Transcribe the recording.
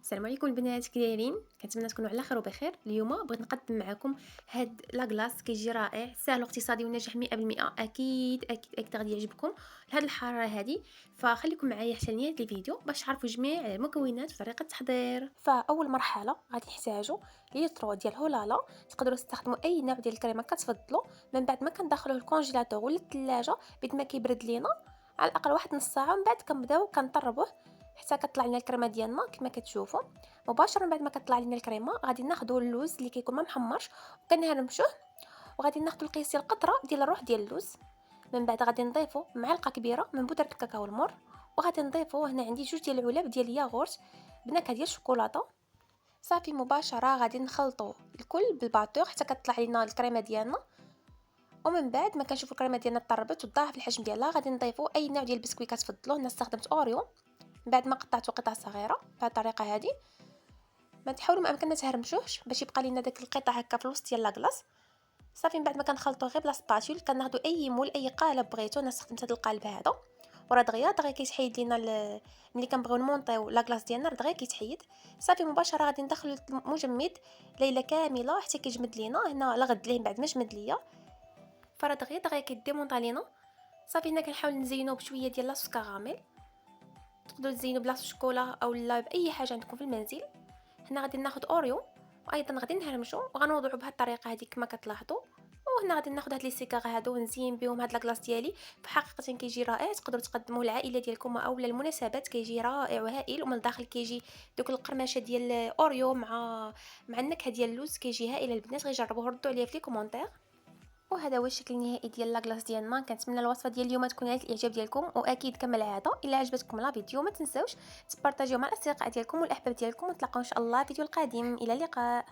السلام عليكم البنات، كي دايرين؟ كنتمنى تكونوا على خير وبخير. اليوم بغيت نقدم معكم هاد لاكلاص كيجي رائع ساهل واقتصادي وناجح 100%. اكيد غادي يعجبكم لهاد الحراره هادي. فخليكم معايا حتى لنهايه الفيديو باش تعرفوا جميع المكونات وطريقه التحضير. فاول مرحله غادي نحتاجو لترو ديال هولالا. تقدروا تستخدموا اي نوع ديال الكريمه كتفضلوا. من بعد ما كندخلوه الكونجيلاتور ولا الثلاجه بيد ما كيبرد لينا على الاقل واحد نص ساعه. من بعد كنبداو كنطربوه حتى كطلع لنا الكريمه ديالنا كما كتشوفوا. مباشره بعد ما كطلع لنا الكريمه غادي ناخذوا اللوز اللي كيكون ما محمرش وكنهرمشوه، وغادي ناخذوا القياس ديال قطره ديال الروح ديال اللوز. من بعد غادي نضيفوا معلقه كبيره من بودره الكاكاو المر، وغادي نضيفوا هنا عندي 2 ديال العلب ديال الياغورت بنكهه ديال الشوكولاته. صافي مباشره غادي نخلطوا الكل بالباتور حتى كتطلع لنا الكريمه ديالنا. ومن بعد ما كنشوفوا الكريمه ديالنا طربت وضاعف الحجم ديالها غادي نضيفوا اي نوع ديال البسكويت كتفضلوه. انا استخدمت اوريو. بعد ما قطعته قطع صغيره بهذه الطريقه هذه، ما تحاولوا ما امكن تهرمشوهش باش يبقى لينا داك القطع هكا في الوسط ديال لاكلاص. صافي من بعد ما كنخلطوه غير بلا سباتول كناخذوا اي مول اي قالب بغيتو. انا استخدمت هذا القالب هذا وراه دغيا كيتحيد لينا ملي كنبغيو نمونطيو لاكلاص ديالنا دغيا كيتحيد. صافي مباشره غادي ندخل المجمد ليله كامله حتى كيجمد لينا. هنا لغد ليه بعد ما جمد ليا فراه دغيا كيديمونطا لينا. صافي هنا كنحاول نزينو بشويه ديال لاصوص كراميل. تقدروا تزينوا بلاصه شوكولا او لا باي حاجه عندكم في المنزل. هنا غادي ناخذ اوريو وايضا غادي نهرمشو وغنوضعو بهذه الطريقه هذه كما كتلاحظوا. وهنا غادي ناخذ هاد لي سيكار هادو ونزين بهم هاد لاكلاص ديالي. فحقيقه كيجي رائع، تقدروا تقدموه للعائله ديالكم او للمناسبات. كيجي رائع وهائل، ومن الداخل كيجي دوك القرمشه ديال اوريو مع النكهه ديال اللوز. كيجي هائل البنات، غير جربوه ردوا عليا في لي كومونتير. وهذا هو الشكل النهائي ديال لاكلاص ديالنا. كنتمنى الوصفه ديال اليوم تكون نالت الاعجاب ديالكم، واكيد كما العاده الا عجبتكم لا فيديو ما تنساوش تبارطاجيو مع الاصدقاء ديالكم والاحباب ديالكم، ونتلاقاو ان شاء الله في الفيديو القادم. الى اللقاء.